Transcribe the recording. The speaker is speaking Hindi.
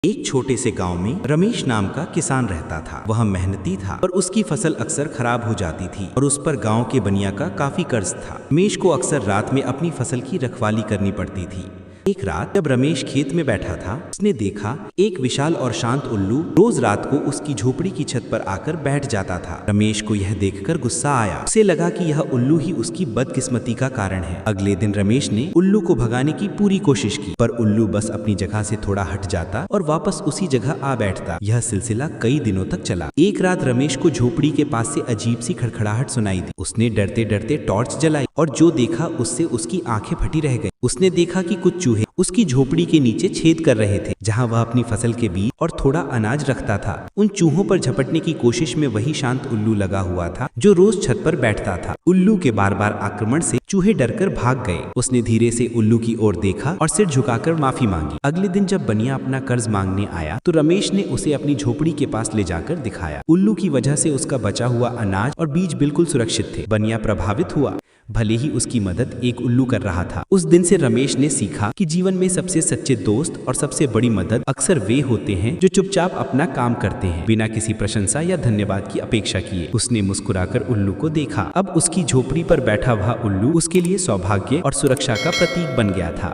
एक छोटे से गांव में रमेश नाम का किसान रहता था। वह मेहनती था पर उसकी फसल अक्सर खराब हो जाती थी और उस पर गांव के बनिया का काफी कर्ज था। रमेश को अक्सर रात में अपनी फसल की रखवाली करनी पड़ती थी। एक रात जब रमेश खेत में बैठा था, उसने देखा एक विशाल और शांत उल्लू रोज रात को उसकी झोपड़ी की छत पर आकर बैठ जाता था। रमेश को यह देखकर गुस्सा आया। उसे लगा कि यह उल्लू ही उसकी बदकिस्मती का कारण है। अगले दिन रमेश ने उल्लू को भगाने की पूरी कोशिश की, पर उल्लू बस अपनी जगह से थोड़ा हट जाता और वापस उसी जगह आ बैठता। यह सिलसिला कई दिनों तक चला। एक रात रमेश को झोपड़ी के पास से अजीब सी खड़खड़ाहट सुनाई दी। उसने डरते डरते टॉर्च जलाई और जो देखा उससे उसकी आंखें फटी रह गई। उसने देखा कि कुछ चूहे उसकी झोपड़ी के नीचे छेद कर रहे थे, जहां वह अपनी फसल के बीज और थोड़ा अनाज रखता था। उन चूहों पर झपटने की कोशिश में वही शांत उल्लू लगा हुआ था जो रोज छत पर बैठता था। उल्लू के बार बार आक्रमण से चूहे डरकर भाग गए। उसने धीरे से उल्लू की ओर देखा और सिर झुकाकर माफी मांगी। अगले दिन जब बनिया अपना कर्ज मांगने आया तो रमेश ने उसे अपनी झोपड़ी के पास ले जाकर दिखाया। उल्लू की वजह से उसका बचा हुआ अनाज और बीज बिल्कुल सुरक्षित थे। बनिया प्रभावित हुआ, भले ही उसकी मदद एक उल्लू कर रहा था। उस दिन से रमेश ने सीखा कि जीवन में सबसे सच्चे दोस्त और सबसे बड़ी मदद अक्सर वे होते हैं जो चुपचाप अपना काम करते हैं, बिना किसी प्रशंसा या धन्यवाद की अपेक्षा किए। उसने मुस्कुराकर उल्लू को देखा। अब उसकी झोपड़ी पर बैठा हुआ उल्लू उसके लिए सौभाग्य और सुरक्षा का प्रतीक बन गया था।